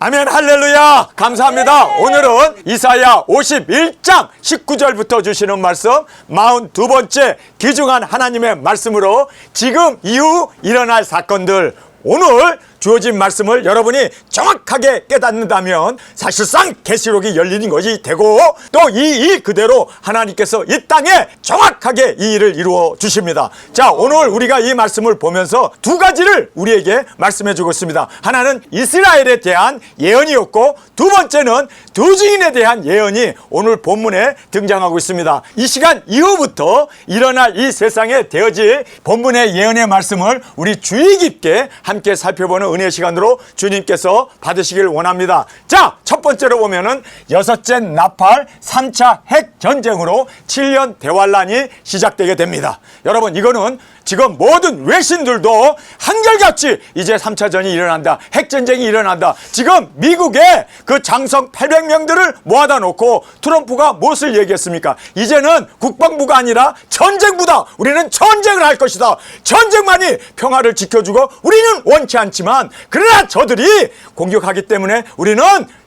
아멘. 할렐루야. 감사합니다. 오늘은 이사야 51장 19절부터 주시는 말씀 42번째 귀중한 하나님의 말씀으로 지금 이후 일어날 사건들, 오늘 주어진 말씀을 여러분이 정확하게 깨닫는다면 사실상 계시록이 열리는 것이 되고, 또 이 일 그대로 하나님께서 이 땅에 정확하게 이 일을 이루어 주십니다. 자, 오늘 우리가 이 말씀을 보면서 두 가지를 우리에게 말씀해 주고 있습니다. 하나는 이스라엘에 대한 예언이었고, 두 번째는 두 증인에 대한 예언이 오늘 본문에 등장하고 있습니다. 이 시간 이후부터 일어날 이 세상에 되어질 본문의 예언의 말씀을 우리 주의 깊게 함께 살펴보는 은혜 시간으로 주님께서 받으시길 원합니다. 자, 첫 번째로 보면은 여섯째 나팔 3차 핵전쟁으로 7년 대환란이 시작되게 됩니다. 여러분, 이거는 지금 모든 외신들도 한결같이 이제 3차전이 일어난다, 핵전쟁이 일어난다. 지금 미국의 그 장성 800명들을 모아다 놓고 트럼프가 무엇을 얘기했습니까? 이제는 국방부가 아니라 전쟁부다. 우리는 전쟁을 할 것이다. 전쟁만이 평화를 지켜주고 우리는 원치 않지만, 그러나 저들이 공격하기 때문에 우리는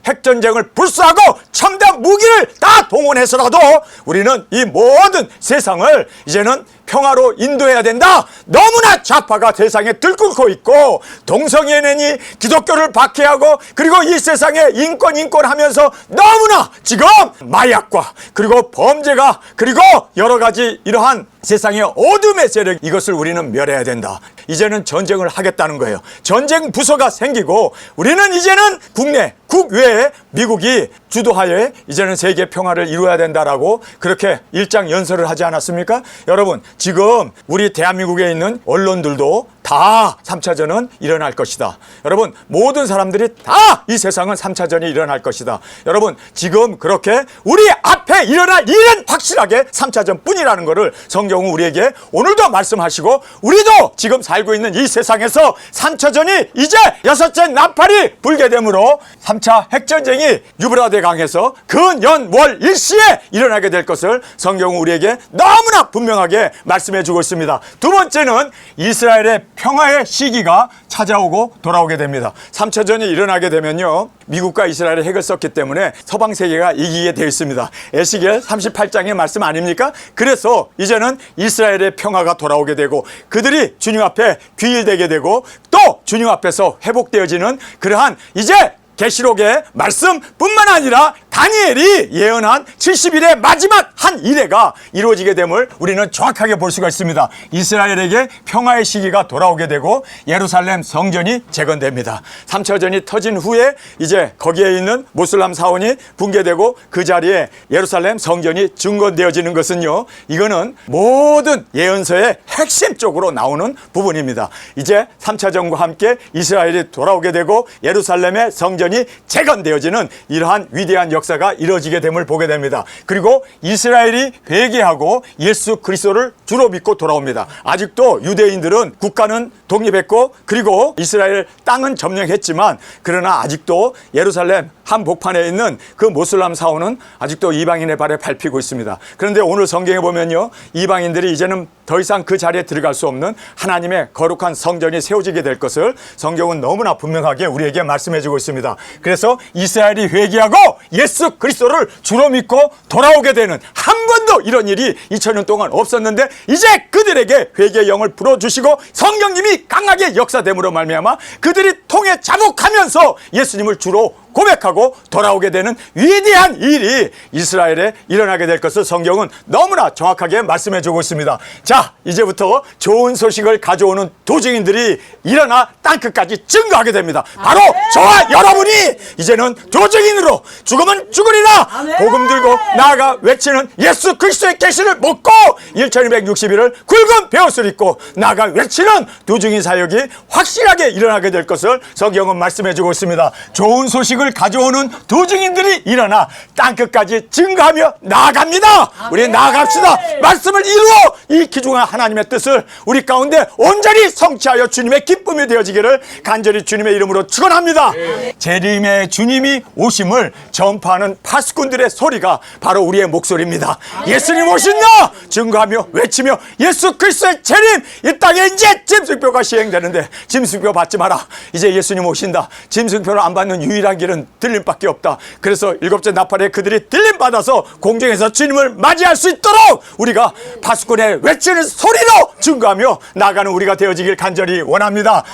핵전쟁을 불사하고 첨단 무기를 다 동원해서라도 우리는 이 모든 세상을 이제는 평화로 인도해야 된다. 너무나 좌파가 세상에 들끓고 있고, 동성애는이 기독교를 박해하고, 그리고 이 세상에 인권 하면서 너무나 지금 마약과 그리고 범죄가, 그리고 여러 가지 이러한 세상의 어둠의 세력, 이것을 우리는 멸해야 된다. 이제는 전쟁을 하겠다는 거예요. 전쟁 부서가 생기고, 우리는 이제는 국내, 국외에 미국이 주도하에 이제는 세계 평화를 이루어야 된다라고 그렇게 일장 연설을 하지 않았습니까? 여러분, 지금 우리 대한민국에 있는 언론들도 다 3차전은 일어날 것이다. 여러분, 모든 사람들이 다 이 세상은 3차전이 일어날 것이다. 여러분, 지금 그렇게 우리 앞에 일어날 일은 확실하게 3차전 뿐이라는 것을 성경은 우리에게 오늘도 말씀하시고, 우리도 지금 살고 있는 이 세상에서 3차전이 이제 여섯째 나팔이 불게 되므로 3차 핵전쟁이 유브라데 강에서 근연월 일시에 일어나게 될 것을 성경은 우리에게 너무나 분명하게 말씀해 주고 있습니다. 두 번째는 이스라엘의 평화의 시기가 찾아오고 돌아오게 됩니다. 3차전이 일어나게 되면요, 미국과 이스라엘이 핵을 썼기 때문에 서방 세계가 이기게 되어 있습니다. 에스겔 38장의 말씀 아닙니까? 그래서 이제는 이스라엘의 평화가 돌아오게 되고, 그들이 주님 앞에 귀일되게 되고, 또 주님 앞에서 회복되어지는 그러한 이제 계시록의 말씀뿐만 아니라 다니엘이 예언한 70일의 마지막 한 일회가 이루어지게 됨을 우리는 정확하게 볼 수가 있습니다. 이스라엘에게 평화의 시기가 돌아오게 되고 예루살렘 성전이 재건됩니다. 3차전이 터진 후에 이제 거기에 있는 모슬람 사원이 붕괴되고 그 자리에 예루살렘 성전이 증건되어지는 것은요, 이거는 모든 예언서의 핵심적으로 나오는 부분입니다. 이제 3차전과 함께 이스라엘이 돌아오게 되고 예루살렘의 성전이 재건되어지는 이러한 위대한 역사가 이루어지게 됨을 보게 됩니다. 그리고 이스라엘이 회개하고 예수 그리스도를 주로 믿고 돌아옵니다. 아직도 유대인들은 국가는 독립했고, 그리고 이스라엘 땅은 점령했지만, 그러나 아직도 예루살렘 한복판에 있는 그 모슬람 사원은 아직도 이방인의 발에 밟히고 있습니다. 그런데 오늘 성경에 보면요, 이방인들이 이제는 더 이상 그 자리에 들어갈 수 없는 하나님의 거룩한 성전이 세워지게 될 것을 성경은 너무나 분명하게 우리에게 말씀해 주고 있습니다. 그래서 이스라엘이 회개하고 예수 그리스도를 주로 믿고 돌아오게 되는, 한 번도 이런 일이 2000년 동안 없었는데 이제 그들에게 회개의 영을 불어주시고 성령님이 강하게 역사됨으로 말미암아 그들이 통해 자복하면서 예수님을 주로 고백하고 돌아오게 되는 위대한 일이 이스라엘에 일어나게 될 것을 성경은 너무나 정확하게 말씀해 주고 있습니다. 자, 이제부터 좋은 소식을 가져오는 두 증인들이 일어나 땅끝까지 증거하게 됩니다. 바로 저와 여러분이 이제는 두 증인으로 죽으면 죽으리라 복음 들고 나아가 외치는 예수 그리스도의 계시를 묻고 1260일을 굵은 베옷을 입고 나아가 외치는 두 증인 사역이 확실하게 일어나게 될 것을 성경은 말씀해 주고 있습니다. 좋은 소식을 능력을 가져오는 두 증인들이 일어나 땅끝까지 증거하며 나아갑니다. 우리 나아갑시다. 말씀을 이루어 이 귀중한 하나님의 뜻을 우리 가운데 온전히 성취하여 주님의 기쁨이 되어지기를 간절히 주님의 이름으로 축원합니다. 재림의 주님이 오심을 전파하는 파수꾼들의 소리가 바로 우리의 목소리입니다. 예수님 오신다 증거하며 외치며 예수 그리스도의 재림 이 땅에 이제 짐승표가 시행되는데 짐승표 받지 마라. 이제 예수님 오신다. 짐승표를 안 받는 유일한 길은 들림밖에 없다. 그래서 일곱째 나팔에 그들이 들림 받아서 공중에서 주님을 맞이할 수 있도록 우리가 파수꾼의 외치는 소리로 증거하며 나가는 우리가 되어지길 간절히 원합니다.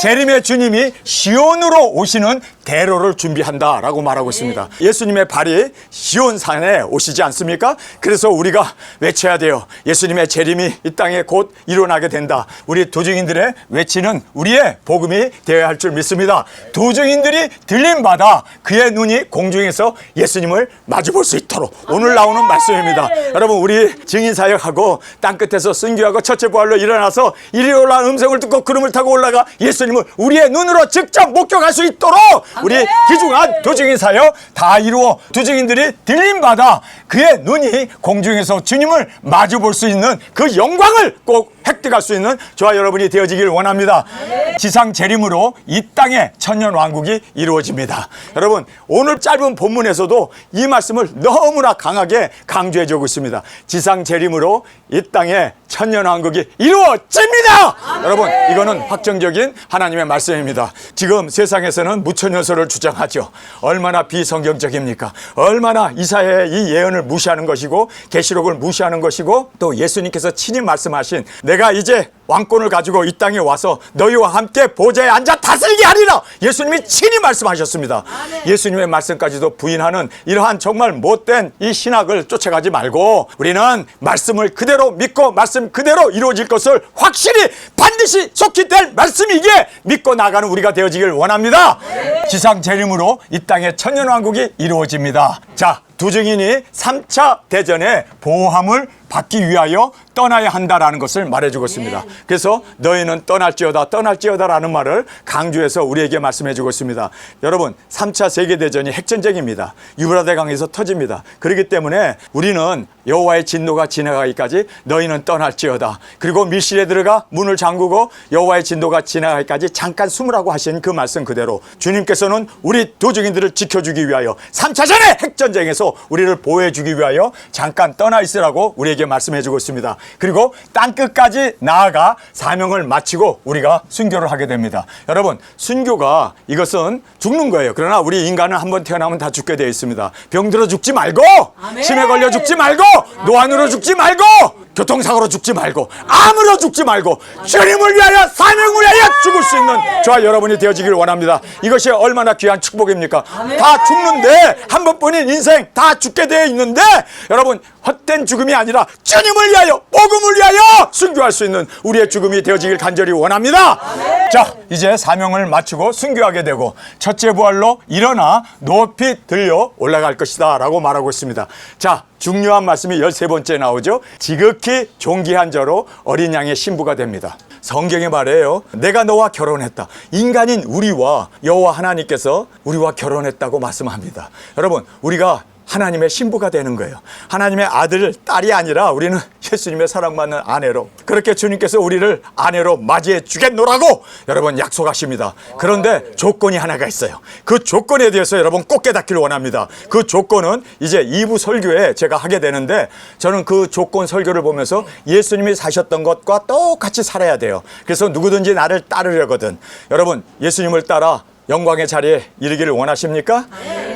재림의 주님이 시온으로 오시는 대로를 준비한다라고 말하고 있습니다. 예수님의 발이 시온산에 오시지 않습니까? 그래서 우리가 외쳐야 돼요. 예수님의 재림이 이 땅에 곧 일어나게 된다. 우리 두 증인들의 외치는 우리의 복음이 되어야 할 줄 믿습니다. 두 증인들이 들림받아 그의 눈이 공중에서 예수님을 마주볼 수 있도록 오늘 나오는 말씀입니다. 여러분 우리 증인사역하고 땅끝에서 순교하고 첫째 부활로 일어나서 이리 올라온 음성을 듣고 구름을 타고 올라가 예수님을 우리의 눈으로 직접 목격할 수 있도록 우리 귀중한 두 증인사역 다 이루어 두 증인들이 들림받아 그의 눈이 공중에서 주님을 마주볼 수 있는 그 영광을 꼭 획득할 수 있는 저와 여러분이 되어지길 원합니다. 지상 재림으로 이 땅에 천년왕국이 이루어집니다. 여러분 오늘 짧은 본문에서도 이 말씀을 너무나 강하게 강조해 주고 있습니다. 지상 재림으로 이 땅에 천년왕국이 이루어집니다. 여러분 이거는 확정적인 하나님의 말씀입니다. 지금 세상에서는 무천년설을 주장하죠. 얼마나 비성경적입니까? 얼마나 이사야의 이 예언을 무시하는 것이고 계시록을 무시하는 것이고 또 예수님께서 친히 말씀하신 내가 이제 왕권을 가지고 이 땅에 와서 너희와 함께 보좌에 앉아 다스리게 하리라. 예수님이 친히 말씀하셨습니다. 예수님의 말씀까지도 부인하는 이러한 정말 못된 이 신학을 쫓아가지 말고 우리는 말씀을 그대로 믿고 말씀 그대로 이루어질 것을 확실히 반드시 속히 될 말씀이기에 믿고 나가는 우리가 되어지길 원합니다. 지상 재림으로 이 땅에 천년왕국이 이루어집니다. 자, 두 증인이 3차 대전의 보호함을 받기 위하여 떠나야 한다라는 것을 말해주고 있습니다. 그래서 너희는 떠날지어다 라는 말을 강조해서 우리에게 말씀해주고 있습니다. 여러분 3차 세계대전이 핵전쟁입니다. 유브라데 강에서 터집니다. 그렇기 때문에 우리는 여호와의 진노가 지나가기까지 너희는 떠날지어다. 그리고 밀실에 들어가 문을 잠그고 여호와의 진노가 지나가기까지 잠깐 숨으라고 하신 그 말씀 그대로 주님께서는 우리 두 증인들을 지켜주기 위하여 3차전의 핵전쟁에서 우리를 보호해주기 위하여 잠깐 떠나 있으라고 우리에게 말씀해주고 있습니다. 그리고 땅끝까지 나아가 사명을 마치고 우리가 순교를 하게 됩니다. 여러분 순교가 이것은 죽는 거예요. 그러나 우리 인간은 한번 태어나면 다 죽게 되어 있습니다. 병들어 죽지 말고 치매 걸려 죽지 말고 노안으로 죽지 말고 교통사고로 죽지 말고 암으로 죽지 말고 주님을 위하여 사명을 위하여 죽을 수 있는 저와 여러분이 되어지기를 원합니다. 이것이 얼마나 귀한 축복입니까? 다 죽는데 한 번뿐인 인생 다 죽게 되어 있는데 여러분 헛된 죽음이 아니라 주님을 위하여 복음을 위하여 순교할 수 있는 우리의 죽음이 되어지길 간절히 원합니다. 자 이제 사명을 마치고 순교하게 되고 첫째 부활로 일어나 높이 들려 올라갈 것이다 라고 말하고 있습니다. 자 중요한 말씀이 13번째 나오죠. 지극히 존귀한 자로 어린 양의 신부가 됩니다. 성경에 말해요. 내가 너와 결혼했다. 인간인 우리와 여호와 하나님께서 우리와 결혼했다고 말씀합니다. 여러분 우리가 하나님의 신부가 되는 거예요. 하나님의 아들, 딸이 아니라 우리는 예수님의 사랑받는 아내로 그렇게 주님께서 우리를 아내로 맞이해 주겠노라고 여러분 약속하십니다. 그런데 조건이 하나가 있어요. 그 조건에 대해서 여러분 꼭 깨닫기를 원합니다. 그 조건은 이제 2부 설교에 제가 하게 되는데 저는 그 조건 설교를 보면서 예수님이 사셨던 것과 똑같이 살아야 돼요. 그래서 누구든지 나를 따르려거든 여러분 예수님을 따라 영광의 자리에 이르기를 원하십니까?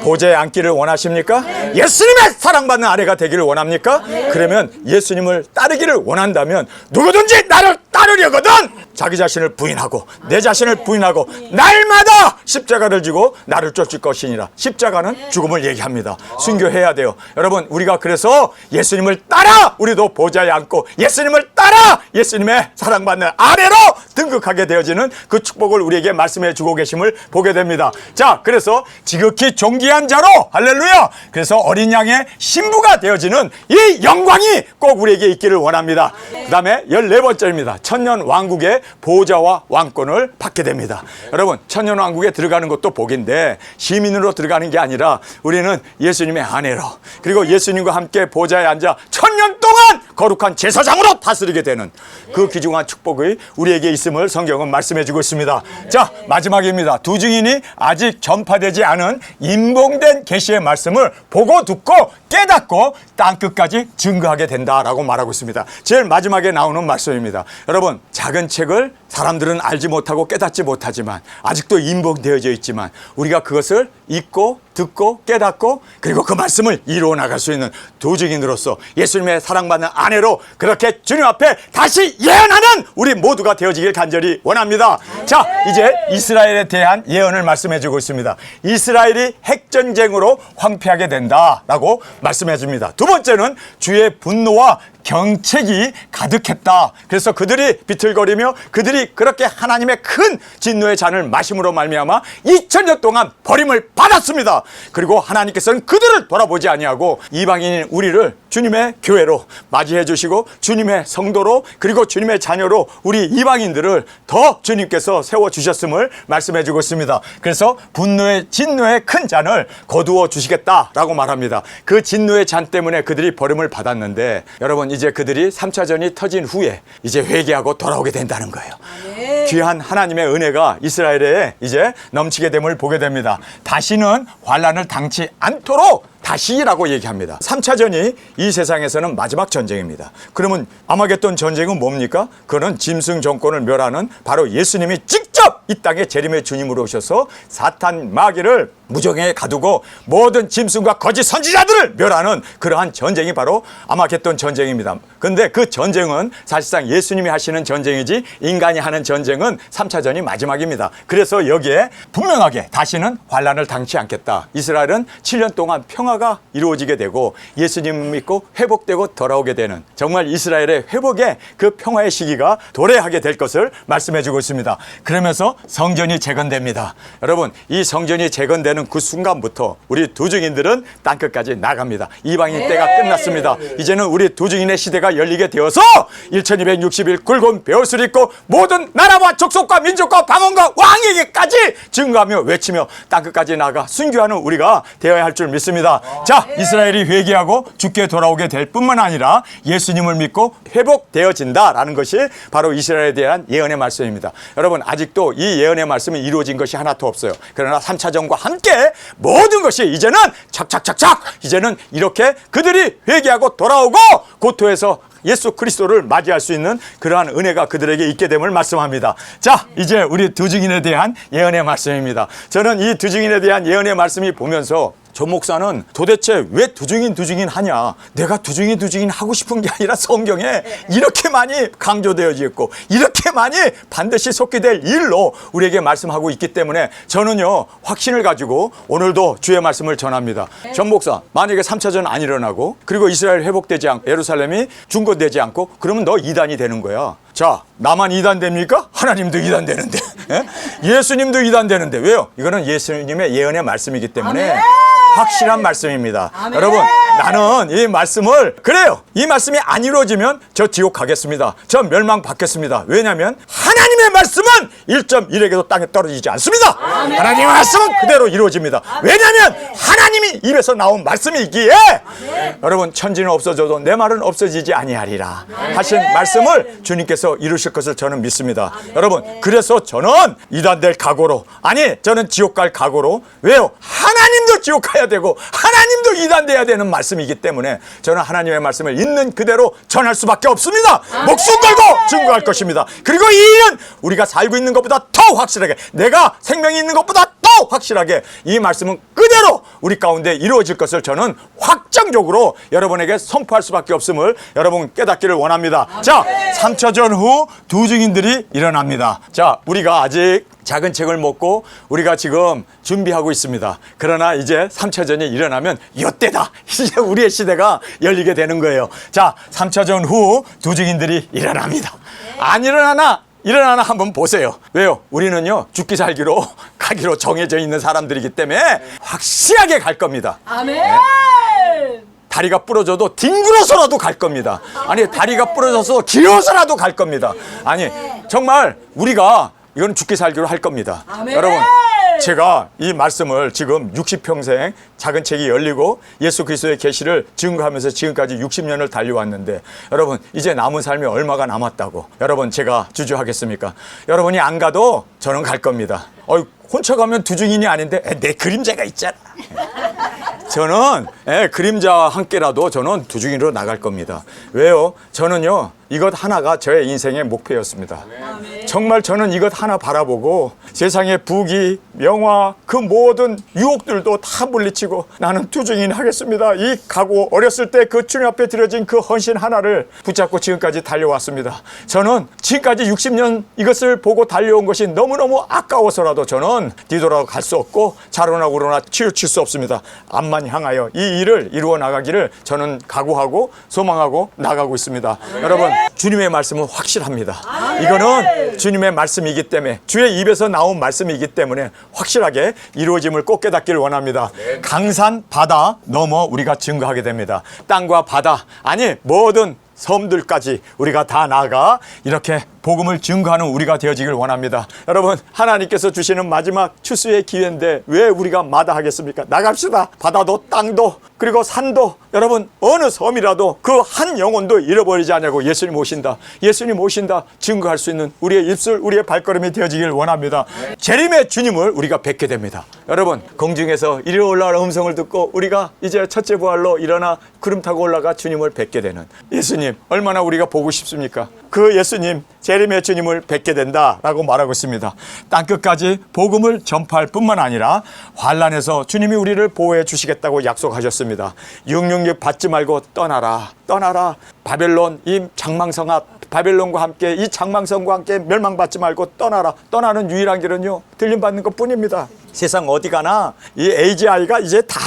보좌에 앉기를 원하십니까? 예수님의 사랑받는 아내가 되기를 원합니까? 그러면 예수님을 따르기를 원한다면 누구든지 나를 따르려거든 자기 자신을 부인하고 내 자신을 부인하고 날마다 십자가를 지고 나를 쫓을 것이니라. 십자가는 죽음을 얘기합니다. 순교해야 돼요. 여러분 우리가 그래서 예수님을 따라 우리도 보좌에 앉고 예수님을 따라 예수님의 사랑받는 아내로 등극하게 되어지는 그 축복을 우리에게 말씀해 주고 계심을 보게 됩니다. 자 그래서 지극히 존귀한 자로 할렐루야 그래서 어린 양의 신부가 되어지는 이 영광이 꼭 우리에게 있기를 원합니다. 그 다음에 14번째입니다. 천년 왕국의 보좌와 왕권을 받게 됩니다. 여러분, 천년왕국에 들어가는 것도 복인데 시민으로 들어가는 게 아니라 우리는 예수님의 아내로, 그리고 예수님과 함께 보좌에 앉아 천년 동안 거룩한 제사장으로 다스리게 되는 그 귀중한 축복이 우리에게 있음을 성경은 말씀해 주고 있습니다. 자, 마지막입니다. 두 증인이 아직 전파되지 않은 임봉된 계시의 말씀을 보고 듣고 깨닫고 땅끝까지 증거하게 된다라고 말하고 있습니다. 제일 마지막에 나오는 말씀입니다. 여러분, 작은 책을 사람들은 알지 못하고 깨닫지 못하지만 아직도 임봉되어져 있지만 우리가 그것을 읽고 듣고 깨닫고 그리고 그 말씀을 이루어 나갈 수 있는 두 증인으로서 예수님의 사랑받는 아내로 그렇게 주님 앞에 다시 예언하는 우리 모두가 되어지길 간절히 원합니다. 자, 이제 이스라엘에 대한 예언을 말씀해 주고 있습니다. 이스라엘이 핵전쟁으로 황폐하게 된다라고 말씀해 줍니다. 두 번째는 주의 분노와 경책이 가득했다. 그래서 그들이 비틀거리며 그들이 그렇게 하나님의 큰 진노의 잔을 마심으로 말미암아 2000년 동안 버림을 받았습니다. 그리고 하나님께서는 그들을 돌아보지 아니하고 이방인인 우리를 주님의 교회로 맞이해 주시고 주님의 성도로 그리고 주님의 자녀로 우리 이방인들을 더 주님께서 세워주셨음을 말씀해 주고 있습니다. 그래서 분노의 진노의 큰 잔을 거두어 주시겠다라고 말합니다. 그 진노의 잔 때문에 그들이 버림을 받았는데 여러분, 이제 그들이 3차전이 터진 후에 이제 회개하고 돌아오게 된다는 거예요. 귀한 하나님의 은혜가 이스라엘에 이제 넘치게 됨을 보게 됩니다. 다시는 환난을 당치 않도록 다시라고 얘기합니다. 3차전이 이 세상에서는 마지막 전쟁입니다. 그러면 아마겟돈 전쟁은 뭡니까? 그거는 짐승 정권을 멸하는 바로 예수님이 직접 이 땅에 재림의 주님으로 오셔서 사탄 마귀를 무정에 가두고 모든 짐승과 거짓 선지자들을 멸하는 그러한 전쟁이 바로 아마겟돈 전쟁입니다. 근데 그 전쟁은 사실상 예수님이 하시는 전쟁이지 인간이 하는 전쟁은 3차전이 마지막입니다. 그래서 여기에 분명하게 다시는 환난을 당치 않겠다. 이스라엘은 7년 동안 평화가 이루어지게 되고 예수님 믿고 회복되고 돌아오게 되는 정말 이스라엘의 회복의 그 평화의 시기가 도래하게 될 것을 말씀해 주고 있습니다. 그러면서 성전이 재건됩니다. 여러분, 이 성전이 재건되는 그 순간부터 우리 두 증인들은 땅끝까지 나갑니다. 이방인 때가 끝났습니다. 이제는 우리 두 증인의 시대가 열리게 되어서 1260일 굵은 베옷을 입고 모든 나라와 족속과 민족과 방언과 왕에게까지 증거하며 외치며 땅끝까지 나가 순교하는 우리가 되어야 할 줄 믿습니다. 자, 이스라엘이 회개하고 주께 돌아오게 될 뿐만 아니라 예수님을 믿고 회복되어진다라는 것이 바로 이스라엘에 대한 예언의 말씀입니다. 여러분, 아직도 이 예언의 말씀이 이루어진 것이 하나도 없어요. 그러나 3차전과 함께 모든 것이 이제는 착착착착 이제는 이렇게 그들이 회개하고 돌아오고 고토에서 예수 그리스도를 맞이할 수 있는 그러한 은혜가 그들에게 있게 됨을 말씀합니다. 자, 이제 우리 두 증인에 대한 예언의 말씀입니다. 저는 이 두 증인에 대한 예언의 말씀이 보면서 전 목사는 도대체 왜 두 증인 하냐, 내가 두 증인 하고 싶은 게 아니라 성경에 이렇게 많이 강조되어져 있고 이렇게 많이 반드시 속게 될 일로 우리에게 말씀하고 있기 때문에 저는요 확신을 가지고 오늘도 주의 말씀을 전합니다. 전 목사, 만약에 3차전 안 일어나고 그리고 이스라엘 회복되지 않고 예루살렘이 중건되지 않고 그러면 너 이단이 되는 거야. 자, 나만 이단 됩니까? 하나님도 이단 되는데 예수님도 이단 되는데 왜요? 이거는 예수님의 예언의 말씀이기 때문에 확실한 말씀입니다. 아멘. 여러분, 나는 이 말씀을 그래요. 이 말씀이 안 이루어지면 저 지옥 가겠습니다. 저 멸망 받겠습니다. 왜냐하면 하나님의 말씀은 1.1에게도 땅에 떨어지지 않습니다. 아멘. 하나님의 말씀은 그대로 이루어집니다. 아멘. 왜냐하면 하나님이 입에서 나온 말씀이기에 아멘. 여러분, 천지는 없어져도 내 말은 없어지지 아니하리라 하신 말씀을 주님께서 이루실 것을 저는 믿습니다. 아멘. 여러분, 그래서 저는 이단될 각오로, 아니 저는 지옥 갈 각오로. 왜요? 하나님도 지옥 가야 되고 하나님도 이단돼야 되는 말씀이기 때문에 저는 하나님의 말씀을 있는 그대로 전할 수밖에 없습니다. 목숨 걸고 증거할 것입니다. 그리고 이 일은 우리가 살고 있는 것보다 더 확실하게, 내가 생명이 있는 것보다 더 확실하게 이 말씀은 그대로 우리 가운데 이루어질 것을 저는 확정적으로 여러분에게 선포할 수밖에 없음을 여러분 깨닫기를 원합니다. 자, 3차전 후 두 증인들이 일어납니다. 자, 우리가 아직 작은 책을 먹고 우리가 지금 준비하고 있습니다. 그러나 이제 3차전이 일어나면 이때다. 이제 우리의 시대가 열리게 되는 거예요. 자, 3차전 후 두 증인들이 일어납니다. 안 일어나나 한번 보세요. 왜요? 우리는요 죽기 살기로 가기로 정해져 있는 사람들이기 때문에 확실하게 갈 겁니다. 아멘. 네? 다리가 부러져도 뒹굴어서라도 갈 겁니다. 아니, 다리가 부러져서 길어서라도 갈 겁니다. 아니, 정말 우리가 이건 죽기 살기로 할 겁니다. 아멘. 여러분, 제가 이 말씀을 지금 60평생 작은 책이 열리고 예수 그리스도의 계시를 증거하면서 지금까지 60년을 달려왔는데 여러분 이제 남은 삶이 얼마가 남았다고 여러분 제가 주저하겠습니까? 여러분이 안 가도 저는 갈 겁니다. 혼자 가면 두중인이 아닌데 내 그림자가 있잖아. 저는 그림자와 함께라도 저는 두중인으로 나갈 겁니다. 왜요? 저는요 이것 하나가 저의 인생의 목표였습니다. 정말 저는 이것 하나 바라보고 세상의 부귀, 명화, 그 모든 유혹들도 다 물리치고 나는 두중인 하겠습니다. 이 각오, 어렸을 때 그 주님 앞에 드려진 그 헌신 하나를 붙잡고 지금까지 달려왔습니다. 저는 지금까지 60년 이것을 보고 달려온 것이 너무너무 아까워서라도 저는 뒤돌아갈 수 없고 자로나 우로나 치우칠 수 없습니다. 앞만 향하여 이 일을 이루어 나가기를 저는 각오하고 소망하고 나가고 있습니다. 여러분 주님의 말씀은 확실합니다. 이거는 주님의 말씀이기 때문에 주의 입에서 나온 말씀이기 때문에 확실하게 이루어짐을 꼭 깨닫기를 원합니다. 강산 바다 넘어 우리가 증거하게 됩니다. 땅과 바다 아니 모든 섬들까지 우리가 다 나가 이렇게 복음을 증거하는 우리가 되어지길 원합니다. 여러분 하나님께서 주시는 마지막 추수의 기회인데 왜 우리가 마다하겠습니까? 나갑시다. 바다도 땅도 그리고 산도 여러분 어느 섬이라도 그 한 영혼도 잃어버리지 않냐고 예수님 오신다. 예수님 오신다. 증거할 수 있는 우리의 입술 우리의 발걸음이 되어지길 원합니다. 재림의 주님을 우리가 뵙게 됩니다. 여러분 공중에서 이리 올라오는 음성을 듣고 우리가 이제 첫째 부활로 일어나 구름 타고 올라가 주님을 뵙게 되는 예수님 얼마나 우리가 보고 싶습니까? 그 예수님 재림의 주님을 뵙게 된다라고 말하고 있습니다. 땅끝까지 복음을 전파할 뿐만 아니라 환난에서 주님이 우리를 보호해 주시겠다고 약속하셨습니다. 666 받지 말고 떠나라. 떠나라. 바벨론 이 장망성 앞 바벨론과 함께 이 장망성과 함께 멸망받지 말고 떠나라. 떠나는 유일한 길은요 들림받는 것뿐입니다. 세상 어디 가나 이 AGI가 이제 다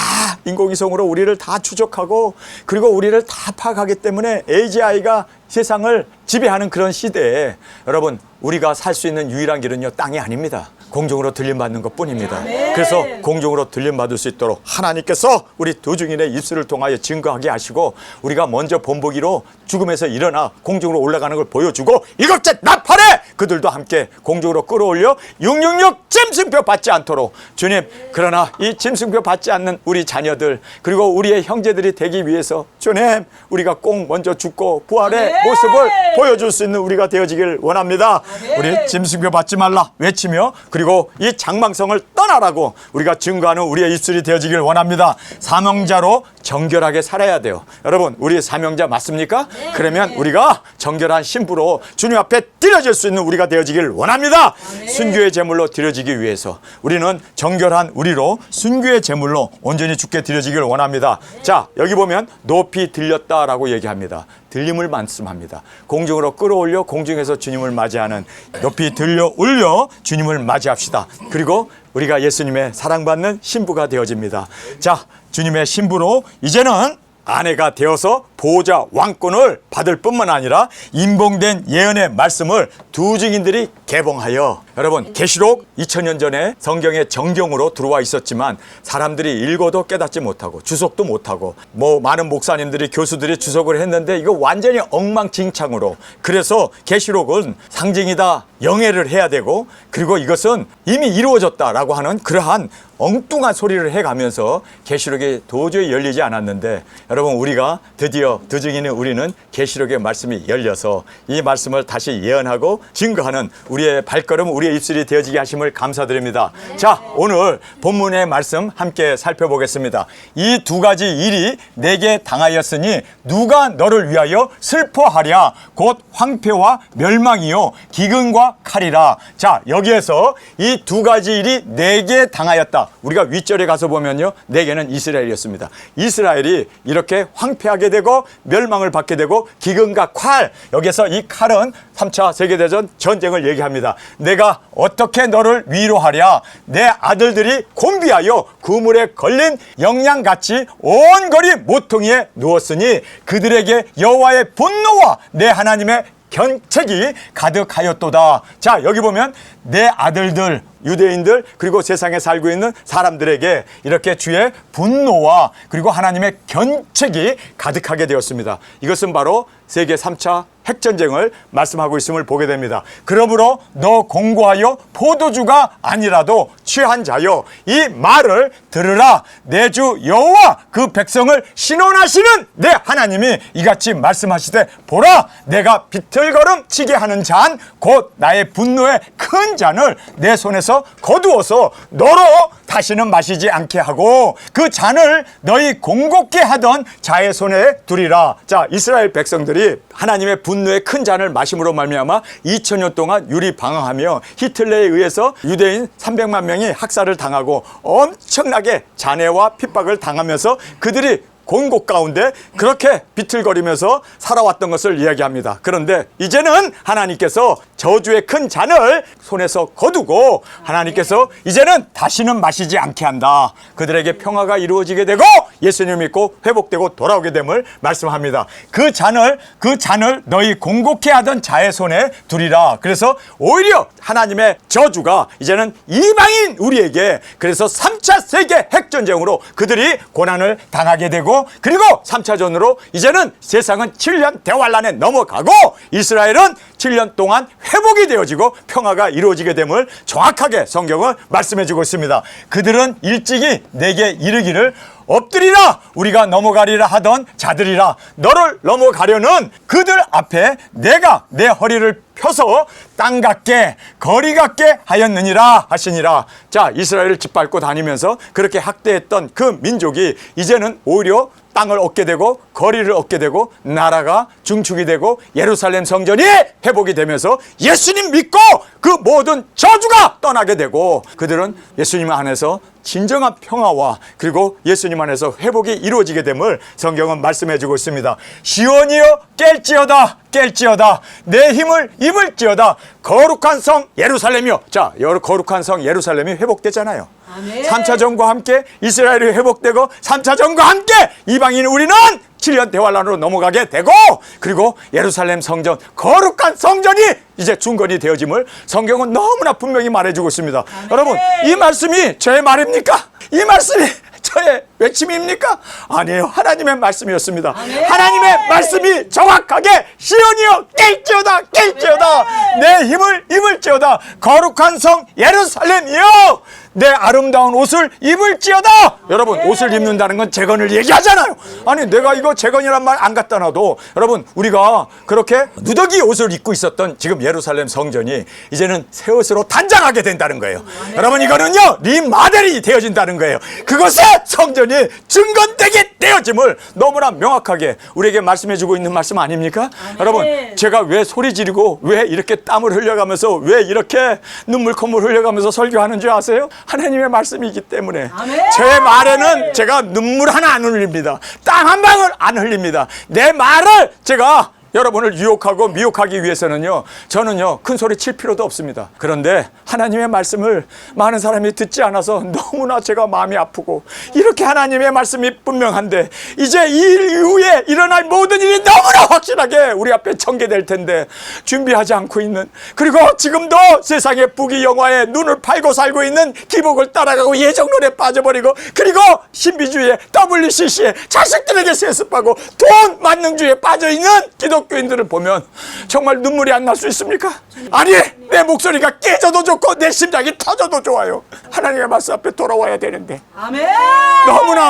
인공위성으로 우리를 다 추적하고 그리고 우리를 다 파악하기 때문에 AGI가 세상을 지배하는 그런 시대에 여러분 우리가 살 수 있는 유일한 길은요 땅이 아닙니다. 공중으로 들림받는 것뿐입니다. 그래서 공중으로 들림받을 수 있도록 하나님께서 우리 두중인의 입술을 통하여 증거하게 하시고 우리가 먼저 본보기로 죽음에서 일어나 공중으로 올라가는 걸 보여주고 일곱째 나팔에 그들도 함께 공중으로 끌어올려 666 짐승표 받지 않도록 주님 그러나 이 짐승표 받지 않는 우리 자녀들 그리고 우리의 형제들이 되기 위해서 주님 우리가 꼭 먼저 죽고 부활의 모습을 보여줄 수 있는 우리가 되어지길 원합니다. 우리 짐승표 받지 말라 외치며 그리고 이 장망성을 떠나라고 우리가 증거하는 우리의 입술이 되어지길 원합니다. 사명자로 정결하게 살아야 돼요. 여러분 우리 사명자 맞습니까? 그러면 우리가 정결한 신부로 주님 앞에 드려질 수 있는 우리가 되어지길 원합니다. 순교의 제물로 드려지기 위해서 우리는 정결한 우리로 순교의 제물로 온전히 주께 드려지길 원합니다. 자 여기 보면 높이 들렸다라고 얘기합니다. 들림을 말씀합니다. 공중으로 끌어올려 공중에서 주님을 맞이하는 높이 들려 올려 주님을 맞이합시다. 그리고 우리가 예수님의 사랑받는 신부가 되어집니다. 자 주님의 신부로 이제는 아내가 되어서 보호자 왕권을 받을 뿐만 아니라 인봉된 예언의 말씀을 두 증인들이 개봉하여 여러분 계시록 2000년 전에 성경의 정경으로 들어와 있었지만 사람들이 읽어도 깨닫지 못하고 주석도 못하고 많은 목사님들이 교수들이 주석을 했는데 이거 완전히 엉망진창으로 그래서 계시록은 상징이다 영해를 해야 되고 그리고 이것은 이미 이루어졌다라고 하는 그러한 엉뚱한 소리를 해가면서 계시록이 도저히 열리지 않았는데 여러분 우리가 드디어 두 증인의 우리는 계시록의 말씀이 열려서 이 말씀을 다시 예언하고 증거하는 우리의 발걸음 우리의 입술이 되어지게 하심을 감사드립니다. 자 오늘 본문의 말씀 함께 살펴보겠습니다. 이 두 가지 일이 내게 당하였으니 누가 너를 위하여 슬퍼하랴 곧 황폐와 멸망이요 기근과 칼이라. 자 여기에서 이 두 가지 일이 내게 당하였다. 우리가 윗절에 가서 보면요 내게는 이스라엘이었습니다. 이스라엘이 이렇게 황폐하게 되고 멸망을 받게 되고 기근과 칼 여기서 이 칼은 3차 세계대전 전쟁을 얘기합니다. 내가 어떻게 너를 위로하랴 내 아들들이 곤비하여 그물에 걸린 영양같이 온 거리 모퉁이에 누웠으니 그들에게 여호와의 분노와 내 하나님의 견책이 가득하였도다. 자 여기 보면 내 아들들 유대인들 그리고 세상에 살고 있는 사람들에게 이렇게 주의 분노와 그리고 하나님의 견책이 가득하게 되었습니다. 이것은 바로 세계 3차 핵전쟁을 말씀하고 있음을 보게 됩니다. 그러므로 너 공고하여 포도주가 아니라도 취한 자여 이 말을 들으라. 내 주 여호와 그 백성을 신원하시는 내 하나님이 이같이 말씀하시되 보라 내가 비틀거름 치게 하는 잔 곧 나의 분노의 큰 잔을 내 손에서 거두어서 너로 다시는 마시지 않게 하고 그 잔을 너희 공곡게 하던 자의 손에 두리라. 자, 이스라엘 백성들이 하나님의 분노의 큰 잔을 마심으로 말미암아 2000년 동안 유리 방황하며 히틀러에 의해서 유대인 300만 명이 학살을 당하고 엄청나게 잔해와 핍박을 당하면서 그들이 곤곡 가운데 그렇게 비틀거리면서 살아왔던 것을 이야기합니다. 그런데 이제는 하나님께서 저주의 큰 잔을 손에서 거두고 하나님께서 이제는 다시는 마시지 않게 한다. 그들에게 평화가 이루어지게 되고 예수님 믿고 회복되고 돌아오게 됨을 말씀합니다. 그 잔을 너희 공곡해 하던 자의 손에 두리라. 그래서 오히려 하나님의 저주가 이제는 이방인 우리에게 그래서 3차 세계 핵전쟁으로 그들이 고난을 당하게 되고 그리고 3차전으로 이제는 세상은 7년 대환란에 넘어가고 이스라엘은 7년 동안 회복이 되어지고 평화가 이루어지게 됨을 정확하게 성경은 말씀해 주고 있습니다. 그들은 일찍이 내게 이르기를 엎드리라 우리가 넘어가리라 하던 자들이라 너를 넘어가려는 그들 앞에 내가 내 허리를 펴서 땅 같게 거리 같게 하였느니라 하시니라. 자, 이스라엘을 짓밟고 다니면서 그렇게 학대했던 그 민족이 이제는 오히려 땅을 얻게 되고 거리를 얻게 되고 나라가 중축이 되고 예루살렘 성전이 회복이 되면서 예수님 믿고 그 모든 저주가 떠나게 되고 그들은 예수님 안에서 진정한 평화와 그리고 예수님 안에서 회복이 이루어지게 됨을 성경은 말씀해 주고 있습니다. 시온이여 깰지어다 깰지어다 내 힘을 입을지어다 거룩한 성 예루살렘이여. 자, 거룩한 성 예루살렘이 회복되잖아요. 아멘. 3차전과 함께 이스라엘이 회복되고 3차전과 함께 이방인 우리는 7년 대환란으로 넘어가게 되고 그리고 예루살렘 성전 거룩한 성전이 이제 중건이 되어짐을 성경은 너무나 분명히 말해주고 있습니다. 아멘. 여러분 이 말씀이 저의 말입니까? 이 말씀이 저의 외침입니까? 아니에요. 하나님의 말씀이었습니다. 아멘. 하나님의 말씀이 정확하게 시온이여 깰지어다 깰지어다 내 힘을 입을지어다 거룩한 성 예루살렘이여 내 아름다운 옷을 입을지어다. 여러분 옷을 입는다는 건 재건을 얘기하잖아요. 아니 내가 이거 재건이란 말 안 갖다 놔도 여러분 우리가 그렇게 누더기 옷을 입고 있었던 지금 예루살렘 성전이 이제는 새 옷으로 단장하게 된다는 거예요. 여러분 이거는요 리마델이 되어진다는 거예요. 그것에 성전이 증건되게 되어짐을 너무나 명확하게 우리에게 말씀해 주고 있는 말씀 아닙니까? 여러분 제가 왜 소리 지르고 왜 이렇게 땀을 흘려가면서 왜 이렇게 눈물 콧물 흘려가면서 설교하는 줄 아세요? 하나님의 말씀이기 때문에. 아멘. 제 말에는 제가 눈물 하나 안 흘립니다. 땀 한 방울 안 흘립니다. 내 말을 제가 여러분을 유혹하고 미혹하기 위해서는요 저는요 큰 소리 칠 필요도 없습니다. 그런데 하나님의 말씀을 많은 사람이 듣지 않아서 너무나 제가 마음이 아프고 이렇게 하나님의 말씀이 분명한데 이제 이 일 이후에 일어날 모든 일이 너무나 확실하게 우리 앞에 전개될 텐데 준비하지 않고 있는 그리고 지금도 세상의 부귀영화에 눈을 팔고 살고 있는 기복을 따라가고 예정론에 빠져버리고 그리고 신비주의에 WCC에 자식들에게 세습하고 돈 만능주의에 빠져있는 기독교인들을 보면 정말 눈물이 안 날 수 있습니까? 아니 내 목소리가 깨져도 좋고 내 심장이 터져도 좋아요. 하나님의 말씀 앞에 돌아와야 되는데 아멘.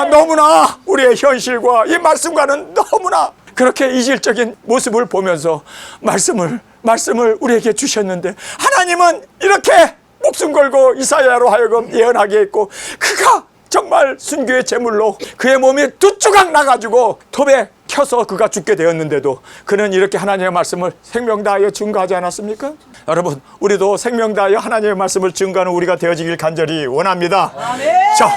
너무나 우리의 현실과 이 말씀과는 너무나 그렇게 이질적인 모습을 보면서 말씀을 우리에게 주셨는데 하나님은 이렇게 목숨 걸고 이사야로 하여금 예언하게 했고 그가 정말 순교의 제물로 그의 몸이 두 조각 나가지고 톱에 켜서 그가 죽게 되었는데도 그는 이렇게 하나님의 말씀을 생명 다하여 증거하지 않았습니까? 여러분 우리도 생명 다하여 하나님의 말씀을 증거하는 우리가 되어지길 간절히 원합니다. 아멘. 자,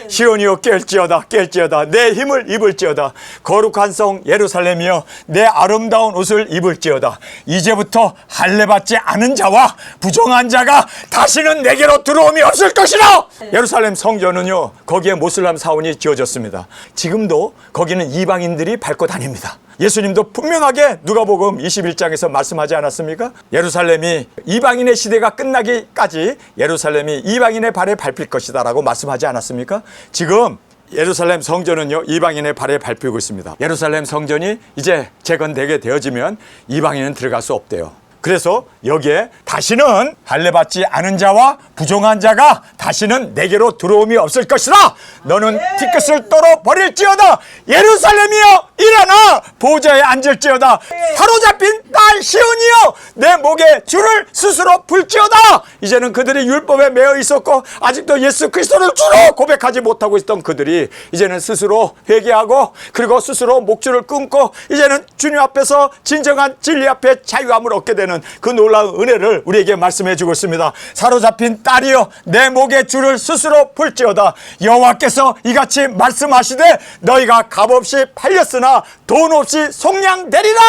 시온이여 깰지어다 내 힘을 입을지어다 거룩한 성 예루살렘이여 내 아름다운 옷을 입을지어다 이제부터 할례받지 않은 자와 부정한 자가 다시는 내게로 들어옴이 없을 것이라. 예루살렘 성전은요 거기에 모슬람 사원이 지어졌습니다. 지금도 거기는 이방인들이 밟고 다닙니다. 예수님도 분명하게 누가복음 21장에서 말씀하지 않았습니까? 예루살렘이 이방인의 시대가 끝나기까지 예루살렘이 이방인의 발에 밟힐 것이다 라고 말씀하지 않았습니까? 지금 예루살렘 성전은요, 이방인의 발에 밟히고 있습니다. 예루살렘 성전이 이제 재건되게 되어지면 이방인은 들어갈 수 없대요. 그래서 여기에 다시는 할례받지 않은 자와 부정한 자가 다시는 내게로 들어옴이 없을 것이라. 너는 티끝을 떨어 버릴지어다. 예루살렘이여 일어나 보좌에 앉을지어다. 사로잡힌 딸 시온이여 내 목에 줄을 스스로 풀지어다. 이제는 그들이 율법에 매여 있었고 아직도 예수 그리스도를 주로 고백하지 못하고 있던 그들이 이제는 스스로 회개하고 그리고 스스로 목줄을 끊고 이제는 주님 앞에서 진정한 진리 앞에 자유함을 얻게 되는 그 놀라운 은혜를 우리에게 말씀해 주고 있습니다. 사로잡힌 딸이여 내 목에 줄을 스스로 풀지어다. 여호와께서 이같이 말씀하시되 너희가 값없이 팔렸으나 돈 없이 속량되리라.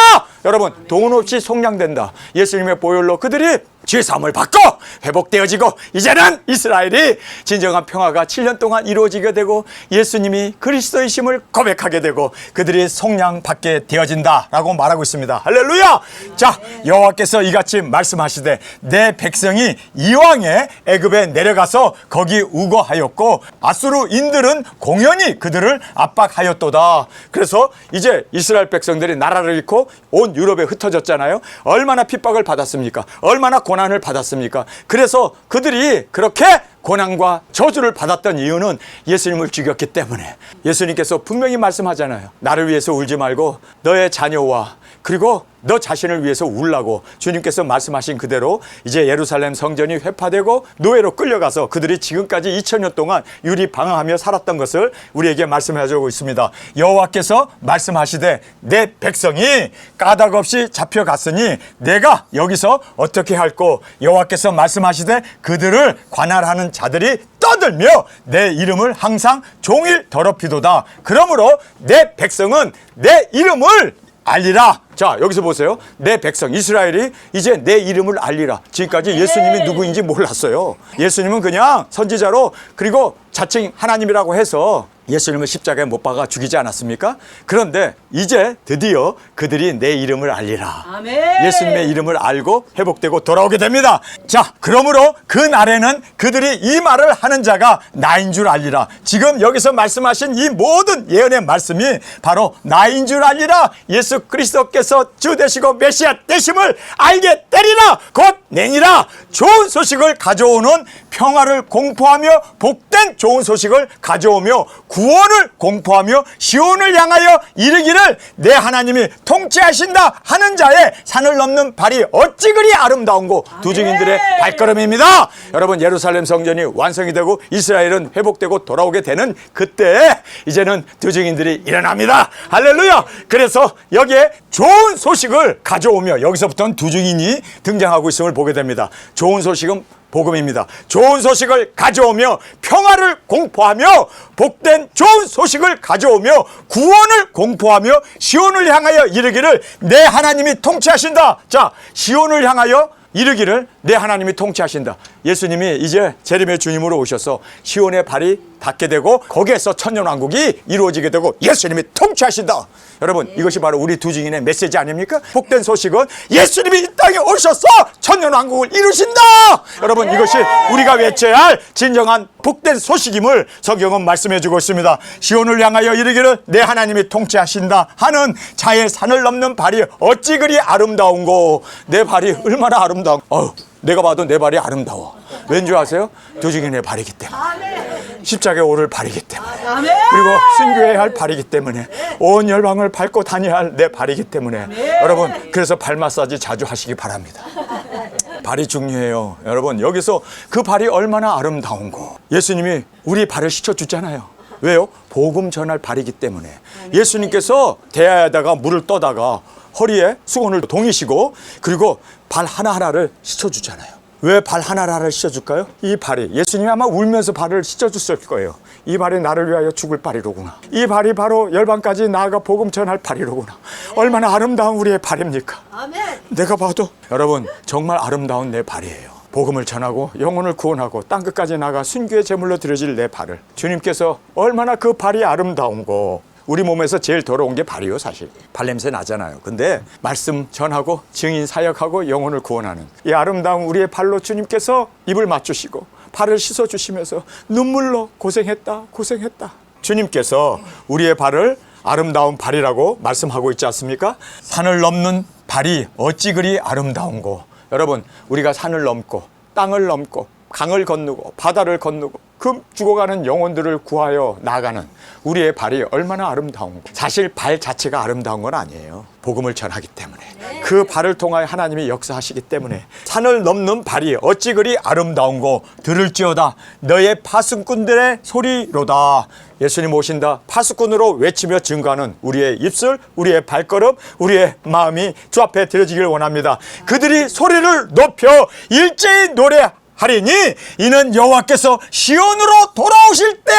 여러분, 돈 없이 속량된다. 예수님의 보혈로 그들이 죄사함을 받고 회복되어지고 이제는 이스라엘이 진정한 평화가 7년 동안 이루어지게 되고 예수님이 그리스도이심을 고백하게 되고 그들이 속량받게 되어진다라고 말하고 있습니다. 할렐루야. 자, 여호와께서 이같이 말씀하시되 내 백성이 이왕에 애굽에 내려가서 거기 우거하였고 아수르인들은 공연히 그들을 압박하였도다. 그래서 이제 이스라엘 백성들이 나라를 잃고 온 유럽에 흩어졌잖아요. 얼마나 핍박을 받았습니까? 얼마나 고난을 받았습니까? 그래서 그들이 그렇게 고난과 저주를 받았던 이유는 예수님을 죽였기 때문에. 예수님께서 분명히 말씀하잖아요. 나를 위해서 울지 말고 너의 자녀와 그리고 너 자신을 위해서 울라고 주님께서 말씀하신 그대로 이제 예루살렘 성전이 회파되고 노예로 끌려가서 그들이 지금까지 2000년 동안 유리방황하며 살았던 것을 우리에게 말씀해 주고 있습니다. 여호와께서 말씀하시되 내 백성이 까닭없이 잡혀갔으니 내가 여기서 어떻게 할꼬. 여호와께서 말씀하시되 그들을 관할하는 자들이 떠들며 내 이름을 항상 종일 더럽히도다. 그러므로 내 백성은 내 이름을 알리라. 자, 여기서 보세요. 내 백성 이스라엘이 이제 내 이름을 알리라. 지금까지 예수님이 누구인지 몰랐어요. 예수님은 그냥 선지자로 그리고 자칭 하나님이라고 해서 예수님을 십자가에 못 박아 죽이지 않았습니까? 그런데 이제 드디어 그들이 내 이름을 알리라. 아멘. 예수님의 이름을 알고 회복되고 돌아오게 됩니다. 자, 그러므로 그 날에는 그들이 이 말을 하는 자가 나인 줄 알리라. 지금 여기서 말씀하신 이 모든 예언의 말씀이 바로 나인 줄 알리라. 예수 그리스도께서 주 되시고 메시아 되심을 알게 되리라. 곧 내니라. 좋은 소식을 가져오는 평화를 공포하며 복된 좋은 소식을 가져오며 구원을 공포하며 시온을 향하여 이르기를 내 하나님이 통치하신다 하는 자의 산을 넘는 발이 어찌 그리 아름다운고. 두 증인들의 발걸음입니다. 여러분, 예루살렘 성전이 완성이 되고 이스라엘은 회복되고 돌아오게 되는 그때 이제는 두 증인들이 일어납니다. 할렐루야. 그래서 여기에 좋은 소식을 가져오며 여기서부터는 두 증인이 등장하고 있음을 보게 됩니다. 좋은 소식은 복음입니다. 좋은 소식을 가져오며 평화를 공포하며 복된 좋은 소식을 가져오며 구원을 공포하며 시온을 향하여 이르기를 내 하나님이 통치하신다. 자, 시온을 향하여 이르기를 내 하나님이 통치하신다. 예수님이 이제 재림의 주님으로 오셔서 시온의 발이 닿게 되고 거기에서 천년왕국이 이루어지게 되고 예수님이 통치하신다. 여러분, 이것이 바로 우리 두 증인의 메시지 아닙니까? 복된 소식은 예수님이 이 땅에 오셔서 천년왕국을 이루신다. 여러분, 이것이 우리가 외쳐야 할 진정한 복된 소식임을 성경은 말씀해 주고 있습니다. 시온을 향하여 이르기를 내 하나님이 통치하신다 하는 자의 산을 넘는 발이 어찌 그리 아름다운고. 내 발이 얼마나 아름다운. 내가 봐도 내 발이 아름다워. 왠지 아세요? 두 증인의 발이기 때문에. 십자가에 오를 발이기 때문에. 그리고 순교해야 할 발이기 때문에. 온 열방을 밟고 다녀야 할 내 발이기 때문에. 여러분, 그래서 발 마사지 자주 하시기 바랍니다. 발이 중요해요. 여러분, 여기서 그 발이 얼마나 아름다운고. 예수님이 우리 발을 씻어주잖아요. 왜요? 복음 전할 발이기 때문에. 예수님께서 대야에다가 물을 떠다가 허리에 수건을 동이시고 그리고 발 하나하나를 씻어주잖아요. 왜 발 하나하나를 씻어줄까요? 이 발이, 예수님이 아마 울면서 발을 씻어줬을 거예요. 이 발이 나를 위하여 죽을 발이로구나. 이 발이 바로 열방까지 나아가 복음 전할 발이로구나. 얼마나 아름다운 우리의 발입니까? 아멘. 내가 봐도 여러분 정말 아름다운 내 발이에요. 복음을 전하고 영혼을 구원하고 땅끝까지 나가 순교의 제물로 드려질 내 발을 주님께서 얼마나 그 발이 아름다운고. 우리 몸에서 제일 더러운 게 발이요, 사실. 발냄새 나잖아요. 근데 말씀 전하고 증인 사역하고 영혼을 구원하는 이 아름다운 우리의 발로 주님께서 입을 맞추시고 발을 씻어주시면서 눈물로 고생했다 고생했다. 주님께서 우리의 발을 아름다운 발이라고 말씀하고 있지 않습니까? 산을 넘는 발이 어찌 그리 아름다운고. 여러분, 우리가 산을 넘고 땅을 넘고 강을 건너고 바다를 건너고 그 죽어가는 영혼들을 구하여 나아가는 우리의 발이 얼마나 아름다운고. 사실 발 자체가 아름다운 건 아니에요. 복음을 전하기 때문에, 그 발을 통하여 하나님이 역사하시기 때문에. 산을 넘는 발이 어찌 그리 아름다운고. 들을지어다 너의 파수꾼들의 소리로다. 예수님 오신다 파수꾼으로 외치며 증거하는 우리의 입술, 우리의 발걸음, 우리의 마음이 주 앞에 드려지길 원합니다. 그들이 소리를 높여 일제히 노래하리니 이는 여호와께서 시온으로 돌아오실 때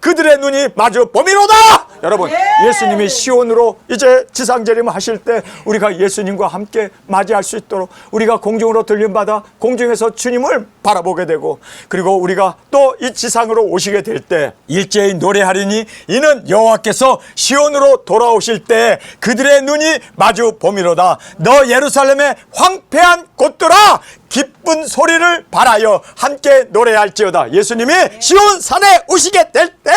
그들의 눈이 마주 보미로다. 여러분, 예수님이 시온으로 이제 지상재림 하실 때 우리가 예수님과 함께 맞이할 수 있도록 우리가 공중으로 들림받아 공중에서 주님을 바라보게 되고, 그리고 우리가 또 이 지상으로 오시게 될 때 일제히 노래하리니 이는 여호와께서 시온으로 돌아오실 때 그들의 눈이 마주 보미로다. 너 예루살렘의 황폐한 곳들아 기쁜 소리를 발하여 함께 노래할지어다. 예수님이 시온 산에 오시게 될 때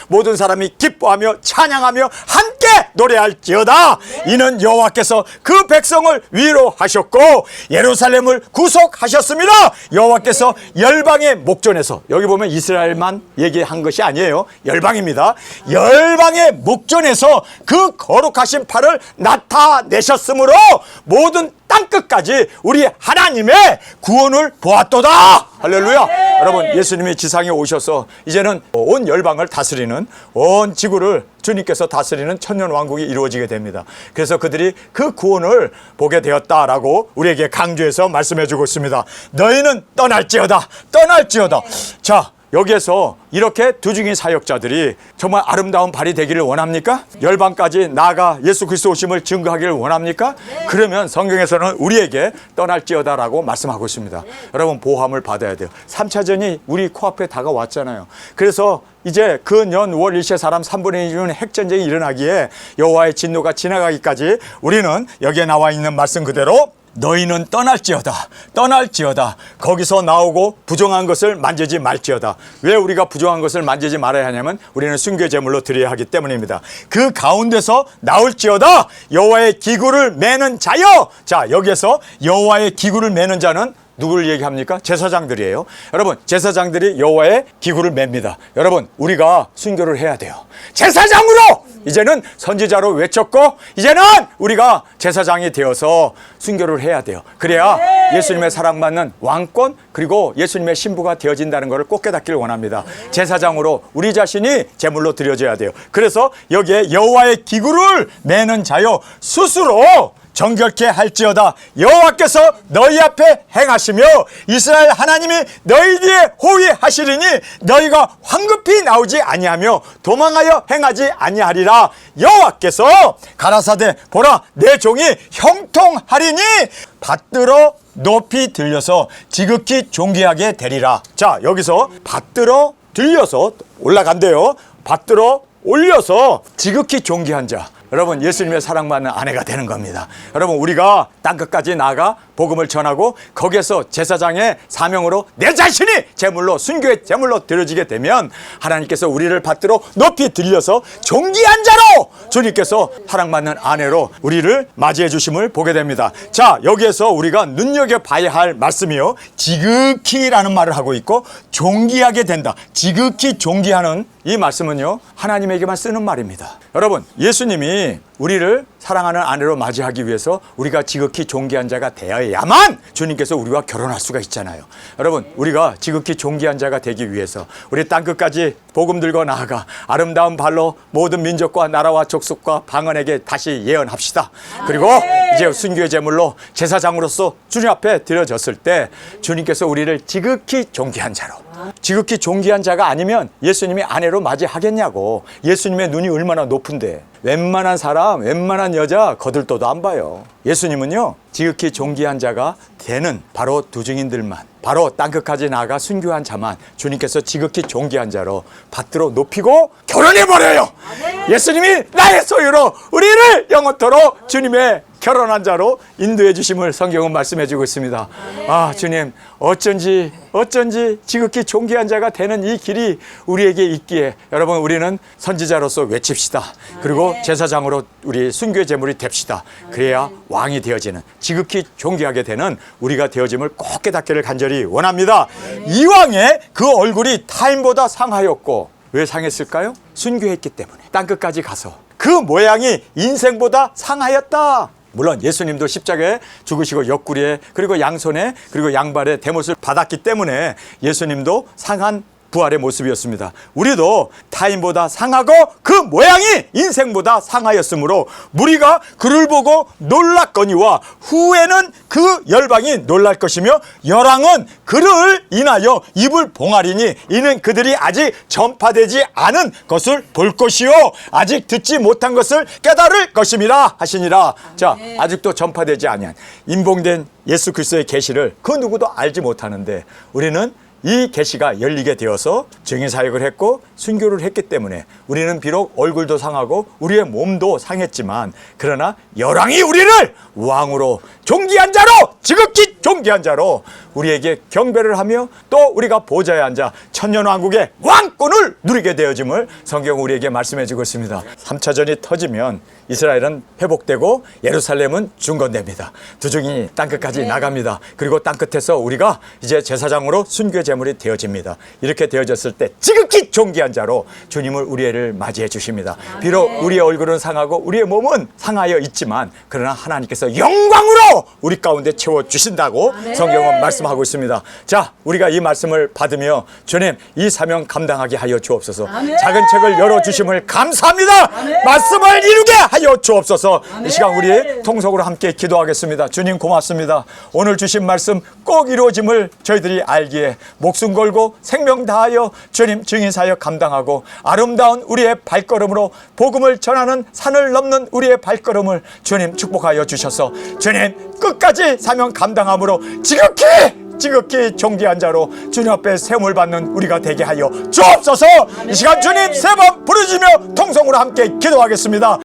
모든 사람이 기뻐하며 찬양하며 함께 노래할지어다. 이는 여호와께서 그 백성을 위로하셨고 예루살렘을 구속하셨습니다. 여호와께서 열방의 목전에서, 여기 보면 이스라엘만 얘기한 것이 아니에요. 열방입니다. 열방의 목전에서 그 거룩하신 팔을 나타내셨으므로 모든 땅끝까지 우리 하나님의 구원을 보았도다. 할렐루야. 여러분, 예수님이 지상에 오셔서 이제는 온 열방을 다스리는, 온 지구를 주님께서 다스리는 천년왕국이 이루어지게 됩니다. 그래서 그들이 그 구원을 보게 되었다라고 우리에게 강조해서 말씀해 주고 있습니다. 너희는 떠날지어다, 떠날지어다. 자, 여기에서 이렇게 두 중인 사역자들이 정말 아름다운 발이 되기를 원합니까? 열방까지 나아가 예수 그리스도 오심을 증거하기를 원합니까? 그러면 성경에서는 우리에게 떠날지어다라고 말씀하고 있습니다. 여러분, 보호함을 받아야 돼요. 3차전이 우리 코앞에 다가왔잖아요. 그래서 이제 그 년 5월 일세 사람 3분의 1은 핵전쟁이 일어나기에 여호와의 진노가 지나가기까지 우리는 여기에 나와 있는 말씀 그대로 너희는 떠날지어다, 떠날지어다. 거기서 나오고 부정한 것을 만지지 말지어다. 왜 우리가 부정한 것을 만지지 말아야 하냐면 우리는 순교 제물로 드려야 하기 때문입니다. 그 가운데서 나올지어다 여호와의 기구를 매는 자여. 자, 여기에서 여호와의 기구를 매는 자는 누구를 얘기합니까? 제사장들이에요. 여러분, 제사장들이 여호와의 기구를 맵니다. 여러분, 우리가 순교를 해야 돼요. 제사장으로 이제는 선지자로 외쳤고 이제는 우리가 제사장이 되어서 순교를 해야 돼요. 그래야 예수님의 사랑받는 왕권, 그리고 예수님의 신부가 되어진다는 것을 꼭 깨닫기를 원합니다. 제사장으로 우리 자신이 제물로 드려져야 돼요. 그래서 여기에 여호와의 기구를 매는 자여 스스로 정결케 할지어다. 여호와께서 너희 앞에 행하시며 이스라엘 하나님이 너희 뒤에 호위하시리니 너희가 황급히 나오지 아니하며 도망하여 행하지 아니하리라. 여호와께서 가라사대 보라 내 종이 형통하리니 받들어 높이 들려서 지극히 존귀하게 되리라. 자, 여기서 받들어 들려서 올라간대요. 받들어 올려서 지극히 존귀한 자. 여러분, 예수님의 사랑받는 아내가 되는 겁니다. 여러분, 우리가 땅끝까지 나아가 복음을 전하고 거기에서 제사장의 사명으로 내 자신이 제물로, 순교의 제물로 드려지게 되면 하나님께서 우리를 받들어 높이 들려서 존귀한 자로 주님께서 사랑받는 아내로 우리를 맞이해 주심을 보게 됩니다. 자, 여기에서 우리가 눈여겨봐야 할 말씀이요, 지극히라는 말을 하고 있고 존귀하게 된다. 지극히 존귀하는 이 말씀은요, 하나님에게만 쓰는 말입니다. 여러분, 예수님이 우리를 사랑하는 아내로 맞이하기 위해서 우리가 지극히 존귀한 자가 되어야만 주님께서 우리와 결혼할 수가 있잖아요. 여러분, 우리가 지극히 존귀한 자가 되기 위해서 우리 땅끝까지 복음 들고 나아가 아름다운 발로 모든 민족과 나라와 족속과 방언에게 다시 예언합시다. 그리고 이제 순교의 제물로 제사장으로서 주님 앞에 드려졌을 때 주님께서 우리를 지극히 존귀한 자로, 지극히 존귀한 자가 아니면 예수님이 아내로 맞이하겠냐고. 예수님의 눈이 얼마나 높은데 웬만한 사람, 웬만한 여자 거들떠도 안 봐요. 예수님은요, 지극히 존귀한 자가 되는 바로 두 증인들만, 바로 땅끝까지 나아가 순교한 자만 주님께서 지극히 존귀한 자로 받들어 높이고 결혼해버려요. 예수님이 나의 소유로 우리를 영원토록 주님의 결혼한 자로 인도해 주심을 성경은 말씀해 주고 있습니다. 아, 주님, 어쩐지 지극히 존귀한 자가 되는 이 길이 우리에게 있기에 여러분, 우리는 선지자로서 외칩시다. 그리고 제사장으로 우리 순교의 제물이 됩시다. 그래야 왕이 되어지는, 지극히 존귀하게 되는 우리가 되어짐을 꼭 깨닫기를 간절히 원합니다. 이왕에 그 얼굴이 타인보다 상하였고, 왜 상했을까요? 순교했기 때문에. 땅끝까지 가서 그 모양이 인생보다 상하였다. 물론 예수님도 십자가에 죽으시고 옆구리에 그리고 양손에 그리고 양발에 대못을 받았기 때문에 예수님도 상한 부활의 모습이었습니다. 우리도 타인보다 상하고 그 모양이 인생보다 상하였으므로 무리가 그를 보고 놀랐거니와 후에는 그 열방이 놀랄 것이며 열왕은 그를 인하여 입을 봉하리니 이는 그들이 아직 전파되지 않은 것을 볼 것이요 아직 듣지 못한 것을 깨달을 것임이라 하시니라. 자, 아직도 전파되지 아니한 인봉된 예수 그리스도의 계시를 그 누구도 알지 못하는데 우리는 이 계시가 열리게 되어서 증인 사역을 했고 순교를 했기 때문에 우리는 비록 얼굴도 상하고 우리의 몸도 상했지만 그러나 열왕이 우리를 왕으로 존귀한 자로 지극히 존귀한 자로 우리에게 경배를 하며 또 우리가 보좌에 앉아 천년왕국의 왕권을 누리게 되어짐을 성경은 우리에게 말씀해 주고 있습니다. 3차전이 터지면 이스라엘은 회복되고 예루살렘은 중건됩니다. 두중이 땅끝까지 나갑니다. 그리고 땅끝에서 우리가 이제 제사장으로 순교 제물이 되어집니다. 이렇게 되어졌을 때 지극히 존귀한 자로 주님을 우리를 맞이해 주십니다. 비록 우리의 얼굴은 상하고 우리의 몸은 상하여 있지만 그러나 하나님께서 영광으로 우리 가운데 채워주신다고 성경은 말씀하고 있습니다. 자, 우리가 이 말씀을 받으며 주님 이 사명 감당하게 하여 주옵소서. 작은 책을 열어주심을 감사합니다. 말씀을 이루게 하여 주옵소서. 이 시간 우리 통속으로 함께 기도하겠습니다. 주님 고맙습니다. 오늘 주신 말씀 꼭 이루어짐을 저희들이 알기에 목숨 걸고 생명 다하여 주님 증인사역 감당하고 아름다운 우리의 발걸음으로 복음을 전하는 산을 넘는 우리의 발걸음을 주님 축복하여 주셔서 주님 끝까지 사명 감당함으로 지극히 존귀한 자로 주님 앞에 세움을 받는 우리가 되게 하여 주옵소서. 이 시간 주님 세 번 부르짖으며 통성으로 함께 기도하겠습니다.